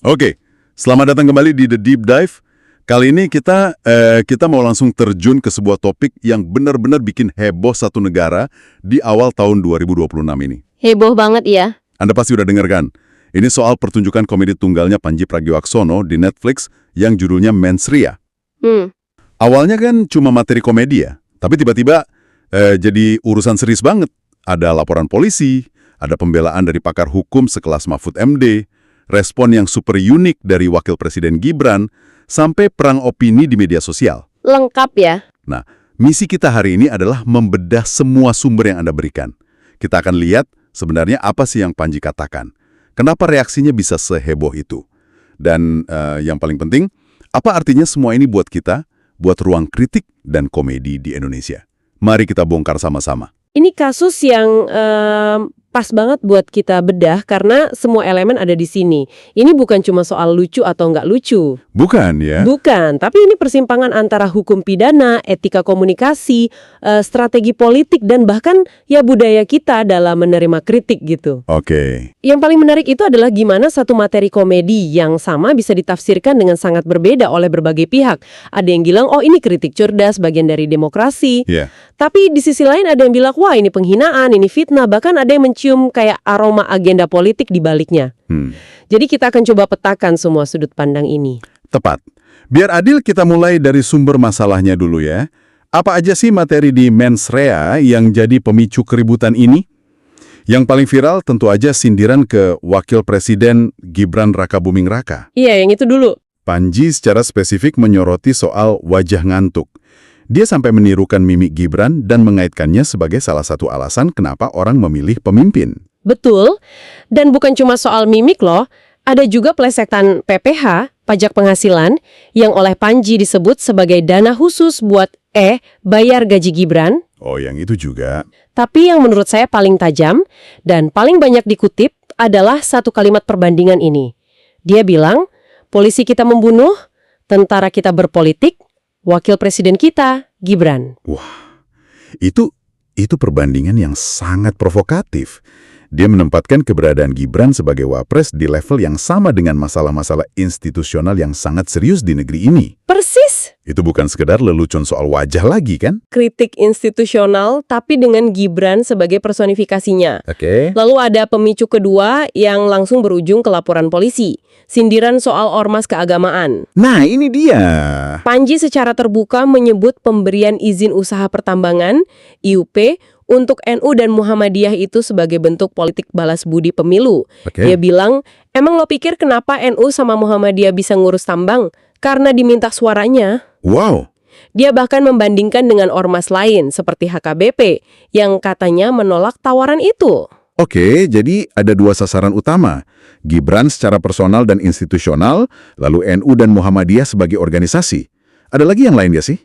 Oke, selamat datang kembali di The Deep Dive. Kali ini kita mau langsung terjun ke sebuah topik yang benar-benar bikin heboh satu negara di awal tahun 2026 ini. Heboh banget ya. Anda pasti udah dengar kan? Ini soal pertunjukan komedi tunggalnya Pandji Pragiwaksono di Netflix yang judulnya Mensria. Awalnya kan cuma materi komedi ya, tapi tiba-tiba jadi urusan serius banget. Ada laporan polisi, ada pembelaan dari pakar hukum sekelas Mahfud MD, respon yang super unik dari Wakil Presiden Gibran, sampai perang opini di media sosial. Lengkap ya. Nah, misi kita hari ini adalah membedah semua sumber yang Anda berikan. Kita akan lihat sebenarnya apa sih yang Pandji katakan. Kenapa reaksinya bisa seheboh itu. Dan yang paling penting, apa artinya semua ini buat kita, buat ruang kritik dan komedi di Indonesia. Mari kita bongkar sama-sama. Ini kasus yang pas banget buat kita bedah karena semua elemen ada di sini. Ini bukan cuma soal lucu atau nggak lucu. Bukan ya? Bukan, tapi ini persimpangan antara hukum pidana, etika komunikasi, strategi politik, dan bahkan ya budaya kita dalam menerima kritik gitu. Oke. Yang paling menarik itu adalah gimana satu materi komedi yang sama bisa ditafsirkan dengan sangat berbeda oleh berbagai pihak. Ada yang bilang, oh ini kritik cerdas, bagian dari demokrasi. Yeah. Tapi di sisi lain ada yang bilang, wah ini penghinaan, ini fitnah, bahkan ada yang mencium kayak aroma agenda politik di baliknya. Jadi kita akan coba petakan semua sudut pandang ini. Tepat. Biar adil kita mulai dari sumber masalahnya dulu ya. Apa aja sih materi di Mensrea yang jadi pemicu keributan ini? Yang paling viral tentu aja sindiran ke Wakil Presiden Gibran Rakabuming Raka. Iya, yang itu dulu. Pandji secara spesifik menyoroti soal wajah ngantuk. Dia sampai menirukan mimik Gibran dan mengaitkannya sebagai salah satu alasan kenapa orang memilih pemimpin. Betul. Dan bukan cuma soal mimik loh. Ada juga plesetan PPH, pajak penghasilan, yang oleh Pandji disebut sebagai dana khusus buat bayar gaji Gibran. Oh, yang itu juga. Tapi yang menurut saya paling tajam dan paling banyak dikutip adalah satu kalimat perbandingan ini. Dia bilang, polisi kita membunuh, tentara kita berpolitik, Wakil Presiden kita, Gibran. Wah, itu perbandingan yang sangat provokatif. Dia menempatkan keberadaan Gibran sebagai wapres di level yang sama dengan masalah-masalah institusional yang sangat serius di negeri ini. Persis. Itu bukan sekedar lelucon soal wajah lagi, kan? Kritik institusional, tapi dengan Gibran sebagai personifikasinya. Oke. Lalu ada pemicu kedua yang langsung berujung ke laporan polisi. Sindiran soal ormas keagamaan. Nah, ini dia. Pandji secara terbuka menyebut pemberian izin usaha pertambangan, IUP, untuk NU dan Muhammadiyah itu sebagai bentuk politik balas budi pemilu. Oke. Dia bilang, emang lo pikir kenapa NU sama Muhammadiyah bisa ngurus tambang? Karena diminta suaranya. Wow. Dia bahkan membandingkan dengan ormas lain seperti HKBP yang katanya menolak tawaran itu. Oke, jadi ada dua sasaran utama. Gibran secara personal dan institusional, lalu NU dan Muhammadiyah sebagai organisasi. Ada lagi yang lain gak sih?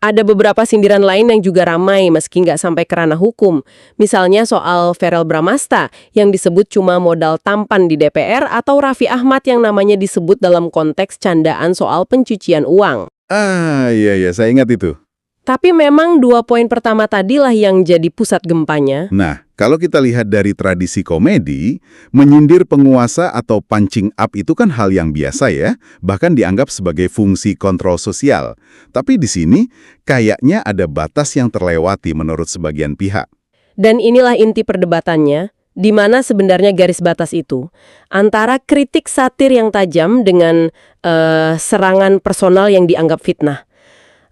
Ada beberapa sindiran lain yang juga ramai meski nggak sampai ke ranah hukum. Misalnya soal Verrel Bramasta yang disebut cuma modal tampan di DPR atau Raffi Ahmad yang namanya disebut dalam konteks candaan soal pencucian uang. Ah, iya, saya ingat itu. Tapi memang dua poin pertama tadilah yang jadi pusat gempanya. Nah, kalau kita lihat dari tradisi komedi, menyindir penguasa atau punching up itu kan hal yang biasa ya, bahkan dianggap sebagai fungsi kontrol sosial. Tapi di sini, kayaknya ada batas yang terlewati menurut sebagian pihak. Dan inilah inti perdebatannya, di mana sebenarnya garis batas itu antara kritik satir yang tajam dengan serangan personal yang dianggap fitnah.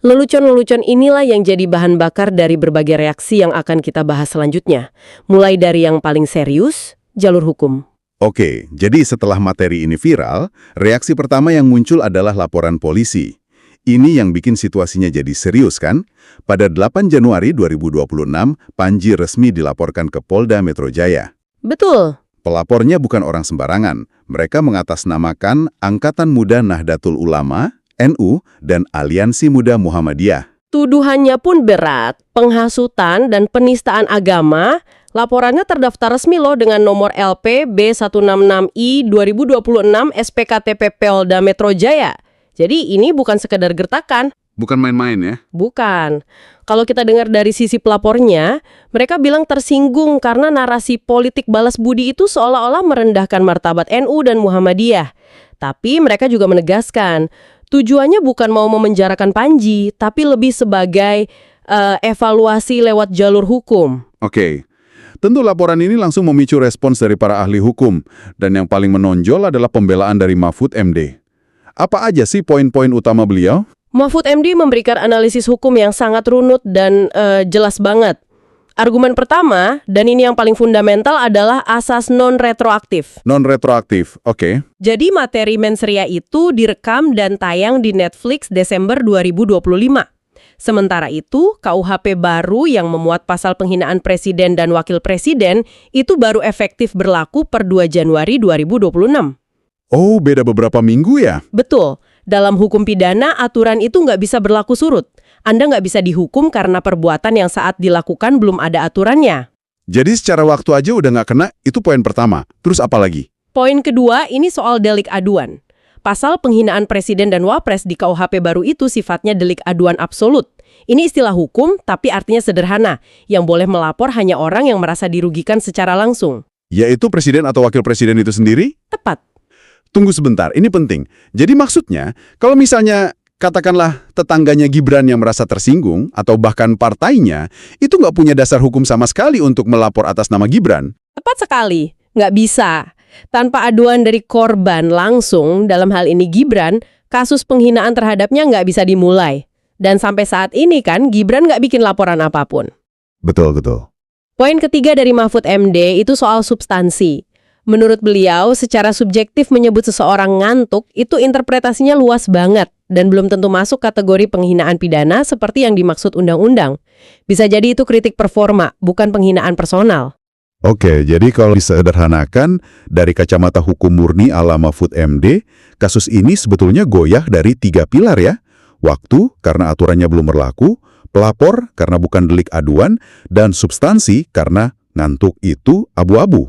Lelucon-lelucon inilah yang jadi bahan bakar dari berbagai reaksi yang akan kita bahas selanjutnya. Mulai dari yang paling serius, jalur hukum. Oke, jadi setelah materi ini viral, reaksi pertama yang muncul adalah laporan polisi. Ini yang bikin situasinya jadi serius kan? Pada 8 Januari 2026, Pandji resmi dilaporkan ke Polda Metro Jaya. Betul. Pelapornya bukan orang sembarangan. Mereka mengatasnamakan Angkatan Muda Nahdlatul Ulama, NU, dan Aliansi Muda Muhammadiyah. Tuduhannya pun berat, penghasutan dan penistaan agama. Laporannya terdaftar resmi loh dengan nomor LP B166I 2026 SPKTP Polda Metro Jaya. Jadi ini bukan sekedar gertakan. Bukan main-main ya? Bukan. Kalau kita dengar dari sisi pelapornya, mereka bilang tersinggung karena narasi politik balas budi itu seolah-olah merendahkan martabat NU dan Muhammadiyah. Tapi mereka juga menegaskan, tujuannya bukan mau memenjarakan Panji, tapi lebih sebagai evaluasi lewat jalur hukum. Oke. Tentu laporan ini langsung memicu respons dari para ahli hukum, dan yang paling menonjol adalah pembelaan dari Mahfud MD. Apa aja sih poin-poin utama beliau? Mahfud MD memberikan analisis hukum yang sangat runut dan jelas banget. Argumen pertama, dan ini yang paling fundamental, adalah asas non-retroaktif. Non-retroaktif, oke. Jadi materi Mensria itu direkam dan tayang di Netflix Desember 2025. Sementara itu, KUHP baru yang memuat pasal penghinaan presiden dan wakil presiden itu baru efektif berlaku per 2 Januari 2026. Oh, beda beberapa minggu ya? Betul. Dalam hukum pidana, aturan itu nggak bisa berlaku surut. Anda nggak bisa dihukum karena perbuatan yang saat dilakukan belum ada aturannya. Jadi secara waktu aja udah nggak kena, itu poin pertama. Terus apa lagi? Poin kedua, ini soal delik aduan. Pasal penghinaan presiden dan wapres di KUHP baru itu sifatnya delik aduan absolut. Ini istilah hukum, tapi artinya sederhana. Yang boleh melapor hanya orang yang merasa dirugikan secara langsung. Yaitu presiden atau wakil presiden itu sendiri? Tepat. Tunggu sebentar, ini penting. Jadi maksudnya, kalau misalnya katakanlah tetangganya Gibran yang merasa tersinggung, atau bahkan partainya, itu nggak punya dasar hukum sama sekali untuk melapor atas nama Gibran. Tepat sekali. Nggak bisa. Tanpa aduan dari korban langsung, dalam hal ini Gibran, kasus penghinaan terhadapnya nggak bisa dimulai. Dan sampai saat ini kan, Gibran nggak bikin laporan apapun. Betul, betul. Poin ketiga dari Mahfud MD itu soal substansi. Menurut beliau, secara subjektif menyebut seseorang ngantuk itu interpretasinya luas banget dan belum tentu masuk kategori penghinaan pidana seperti yang dimaksud undang-undang. Bisa jadi itu kritik performa, bukan penghinaan personal. Oke, jadi kalau disederhanakan, dari kacamata hukum murni ala Mahfud MD, kasus ini sebetulnya goyah dari 3 pilar ya. Waktu, karena aturannya belum berlaku, pelapor, karena bukan delik aduan, dan substansi, karena ngantuk itu abu-abu.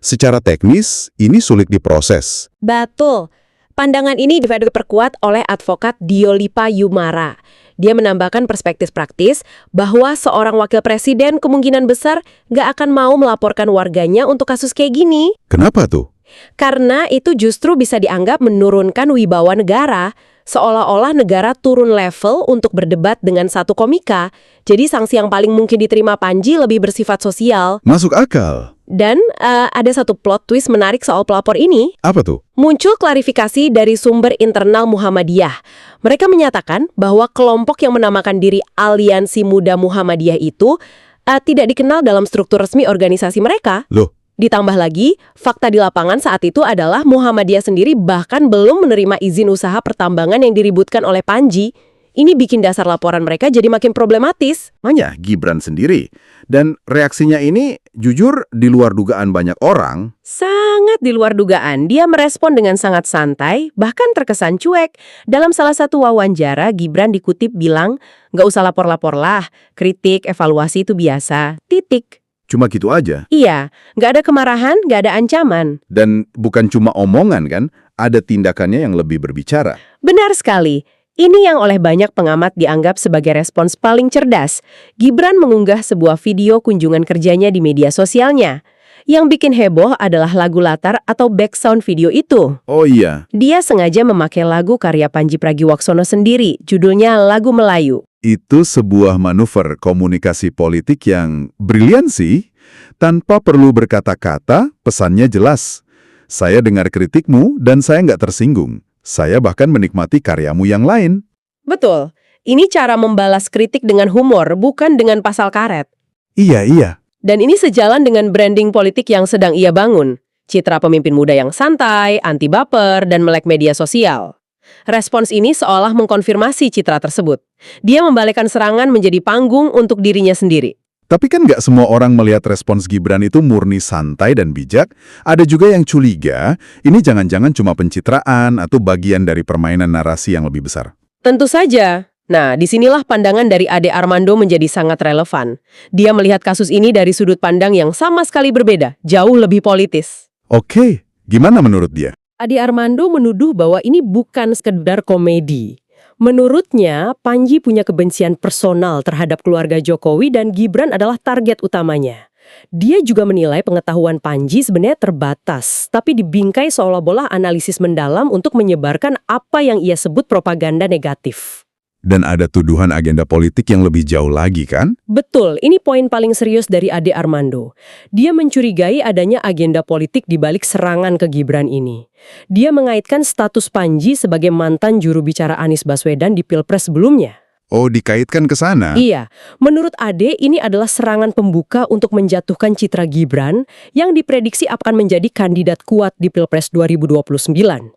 Secara teknis, ini sulit diproses. Betul. Pandangan ini diperkuat oleh advokat Diolipa Yumara. Dia menambahkan perspektif praktis bahwa seorang wakil presiden kemungkinan besar nggak akan mau melaporkan warganya untuk kasus kayak gini. Kenapa tuh? Karena itu justru bisa dianggap menurunkan wibawa negara, seolah-olah negara turun level untuk berdebat dengan satu komika. Jadi sanksi yang paling mungkin diterima Panji lebih bersifat sosial. Masuk akal. Dan ada satu plot twist menarik soal pelapor ini. Apa tuh? Muncul klarifikasi dari sumber internal Muhammadiyah. Mereka menyatakan bahwa kelompok yang menamakan diri Aliansi Muda Muhammadiyah itu tidak dikenal dalam struktur resmi organisasi mereka. Loh? Ditambah lagi, fakta di lapangan saat itu adalah Muhammadiyah sendiri bahkan belum menerima izin usaha pertambangan yang diributkan oleh Panji. Ini bikin dasar laporan mereka jadi makin problematis. Hanya Gibran sendiri. Dan reaksinya ini jujur di luar dugaan banyak orang. Sangat di luar dugaan. Dia merespon dengan sangat santai, bahkan terkesan cuek. Dalam salah satu wawancara, Gibran dikutip bilang, nggak usah lapor-lapor lah, kritik, evaluasi itu biasa. Titik. Cuma gitu aja. Iya, nggak ada kemarahan, nggak ada ancaman. Dan bukan cuma omongan kan, ada tindakannya yang lebih berbicara. Benar sekali. Ini yang oleh banyak pengamat dianggap sebagai respons paling cerdas. Gibran mengunggah sebuah video kunjungan kerjanya di media sosialnya. Yang bikin heboh adalah lagu latar atau background video itu. Oh iya. Dia sengaja memakai lagu karya Panji Pragiwaksono sendiri, judulnya Lagu Melayu. Itu sebuah manuver komunikasi politik yang brilian sih. Tanpa perlu berkata-kata, pesannya jelas. Saya dengar kritikmu dan saya nggak tersinggung. Saya bahkan menikmati karyamu yang lain. Betul. Ini cara membalas kritik dengan humor, bukan dengan pasal karet. Iya. Dan ini sejalan dengan branding politik yang sedang ia bangun. Citra pemimpin muda yang santai, anti baper, dan melek media sosial. Respons ini seolah mengkonfirmasi citra tersebut. Dia membalikkan serangan menjadi panggung untuk dirinya sendiri. Tapi kan nggak semua orang melihat respons Gibran itu murni santai dan bijak. Ada juga yang curiga, ini jangan-jangan cuma pencitraan atau bagian dari permainan narasi yang lebih besar. Tentu saja. Nah, disinilah pandangan dari Ade Armando menjadi sangat relevan. Dia melihat kasus ini dari sudut pandang yang sama sekali berbeda, jauh lebih politis. Oke, gimana menurut dia? Ade Armando menuduh bahwa ini bukan sekedar komedi. Menurutnya, Panji punya kebencian personal terhadap keluarga Jokowi dan Gibran adalah target utamanya. Dia juga menilai pengetahuan Panji sebenarnya terbatas, tapi dibingkai seolah-olah analisis mendalam untuk menyebarkan apa yang ia sebut propaganda negatif. Dan ada tuduhan agenda politik yang lebih jauh lagi, kan? Betul, ini poin paling serius dari Ade Armando. Dia mencurigai adanya agenda politik di balik serangan ke Gibran ini. Dia mengaitkan status Panji sebagai mantan juru bicara Anies Baswedan di Pilpres sebelumnya. Oh, dikaitkan ke sana? Iya, menurut Ade ini adalah serangan pembuka untuk menjatuhkan citra Gibran yang diprediksi akan menjadi kandidat kuat di Pilpres 2029.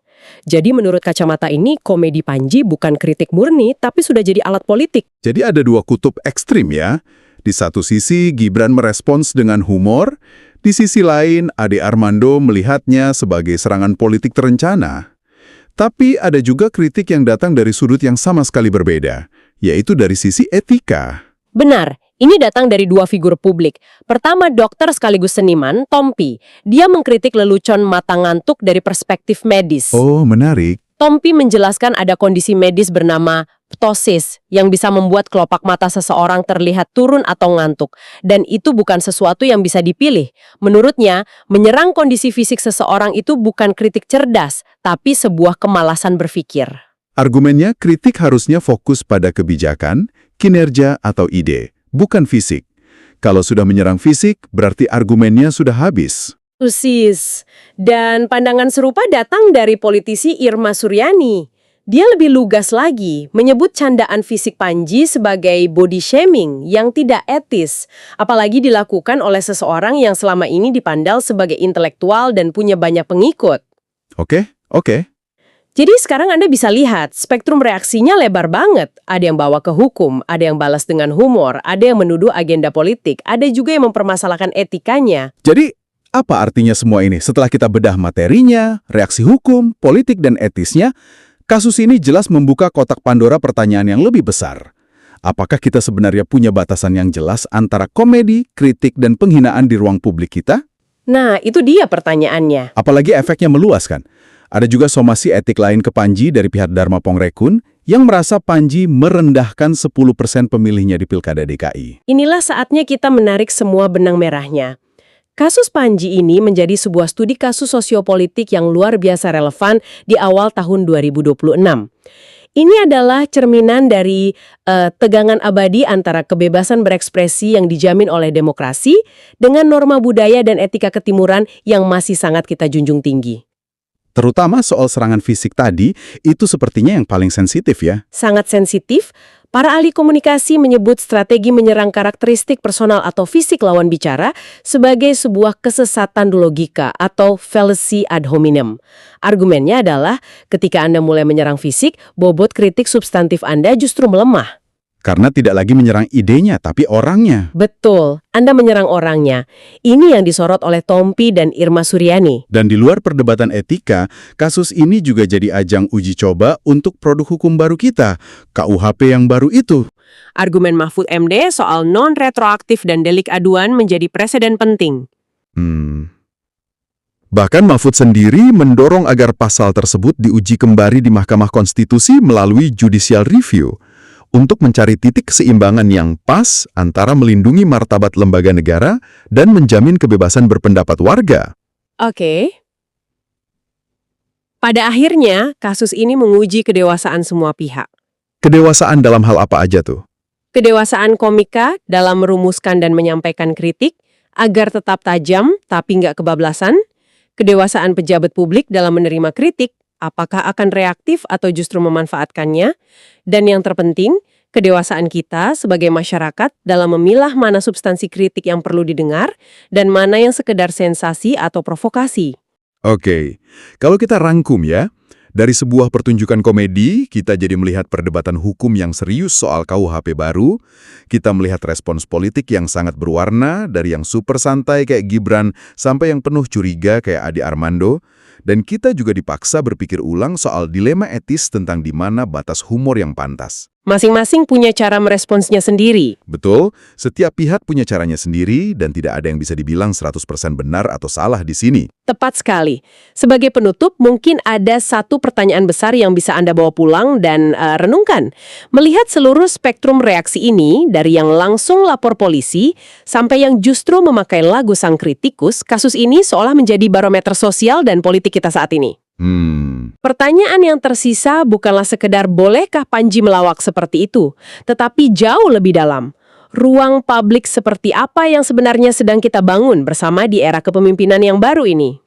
Jadi menurut kacamata ini, komedi Panji bukan kritik murni, tapi sudah jadi alat politik. Jadi ada dua kutub ekstrim ya. Di satu sisi, Gibran merespons dengan humor. Di sisi lain, Ade Armando melihatnya sebagai serangan politik terencana. Tapi ada juga kritik yang datang dari sudut yang sama sekali berbeda, yaitu dari sisi etika. Benar, ini datang dari dua figur publik. Pertama, dokter sekaligus seniman, Tompi. Dia mengkritik lelucon mata ngantuk dari perspektif medis. Oh, menarik. Tompi menjelaskan ada kondisi medis bernama ptosis yang bisa membuat kelopak mata seseorang terlihat turun atau ngantuk. Dan itu bukan sesuatu yang bisa dipilih. Menurutnya, menyerang kondisi fisik seseorang itu bukan kritik cerdas, tapi sebuah kemalasan berpikir. Argumennya, kritik harusnya fokus pada kebijakan, kinerja, atau ide, bukan fisik. Kalau sudah menyerang fisik, berarti argumennya sudah habis. Persis. Dan pandangan serupa datang dari politisi Irma Suryani. Dia lebih lugas lagi, menyebut candaan fisik Panji sebagai body shaming yang tidak etis, apalagi dilakukan oleh seseorang yang selama ini dipandang sebagai intelektual dan punya banyak pengikut. Oke. Jadi sekarang Anda bisa lihat, spektrum reaksinya lebar banget. Ada yang bawa ke hukum, ada yang balas dengan humor, ada yang menuduh agenda politik, ada juga yang mempermasalahkan etikanya. Jadi, apa artinya semua ini? Setelah kita bedah materinya, reaksi hukum, politik, dan etisnya, kasus ini jelas membuka kotak Pandora pertanyaan yang lebih besar. Apakah kita sebenarnya punya batasan yang jelas antara komedi, kritik, dan penghinaan di ruang publik kita? Nah, itu dia pertanyaannya. Apalagi efeknya meluas kan? Ada juga somasi etik lain ke Panji dari pihak Dharma Pongrekun yang merasa Panji merendahkan 10% pemilihnya di Pilkada DKI. Inilah saatnya kita menarik semua benang merahnya. Kasus Panji ini menjadi sebuah studi kasus sosiopolitik yang luar biasa relevan di awal tahun 2026. Ini adalah cerminan dari tegangan abadi antara kebebasan berekspresi yang dijamin oleh demokrasi dengan norma budaya dan etika ketimuran yang masih sangat kita junjung tinggi. Terutama soal serangan fisik tadi, itu sepertinya yang paling sensitif ya. Sangat sensitif. Para ahli komunikasi menyebut strategi menyerang karakteristik personal atau fisik lawan bicara sebagai sebuah kesesatan logika atau fallacy ad hominem. Argumennya adalah ketika Anda mulai menyerang fisik, bobot kritik substantif Anda justru melemah. Karena tidak lagi menyerang idenya, tapi orangnya. Betul, Anda menyerang orangnya. Ini yang disorot oleh Tompi dan Irma Suryani. Dan di luar perdebatan etika, kasus ini juga jadi ajang uji coba untuk produk hukum baru kita, KUHP yang baru itu. Argumen Mahfud MD soal non-retroaktif dan delik aduan menjadi preseden penting. Bahkan Mahfud sendiri mendorong agar pasal tersebut diuji kembali di Mahkamah Konstitusi melalui judicial review untuk mencari titik keseimbangan yang pas antara melindungi martabat lembaga negara dan menjamin kebebasan berpendapat warga. Oke. Pada akhirnya, kasus ini menguji kedewasaan semua pihak. Kedewasaan dalam hal apa aja tuh? Kedewasaan komika dalam merumuskan dan menyampaikan kritik agar tetap tajam tapi nggak kebablasan. Kedewasaan pejabat publik dalam menerima kritik, apakah akan reaktif atau justru memanfaatkannya? Dan yang terpenting, kedewasaan kita sebagai masyarakat dalam memilah mana substansi kritik yang perlu didengar dan mana yang sekedar sensasi atau provokasi. Oke, kalau kita rangkum ya, dari sebuah pertunjukan komedi, kita jadi melihat perdebatan hukum yang serius soal KUHP baru, kita melihat respons politik yang sangat berwarna, dari yang super santai kayak Gibran sampai yang penuh curiga kayak Ade Armando, Dan kita juga dipaksa berpikir ulang soal dilema etis tentang di mana batas humor yang pantas. Masing-masing punya cara meresponsnya sendiri. Betul, setiap pihak punya caranya sendiri dan tidak ada yang bisa dibilang 100% benar atau salah di sini. Tepat sekali. Sebagai penutup, mungkin ada satu pertanyaan besar yang bisa Anda bawa pulang dan renungkan. Melihat seluruh spektrum reaksi ini, dari yang langsung lapor polisi, sampai yang justru memakai lagu sang kritikus, kasus ini seolah menjadi barometer sosial dan politik kita saat ini. Pertanyaan yang tersisa bukanlah sekedar bolehkah Panji melawak seperti itu, tetapi jauh lebih dalam. Ruang publik seperti apa yang sebenarnya sedang kita bangun bersama di era kepemimpinan yang baru ini?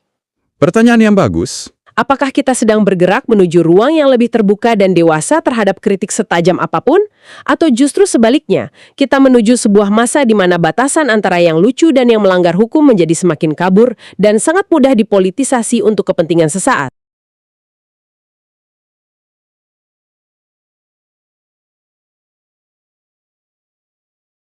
Pertanyaan yang bagus. Apakah kita sedang bergerak menuju ruang yang lebih terbuka dan dewasa terhadap kritik setajam apapun? Atau justru sebaliknya, kita menuju sebuah masa di mana batasan antara yang lucu dan yang melanggar hukum menjadi semakin kabur dan sangat mudah dipolitisasi untuk kepentingan sesaat?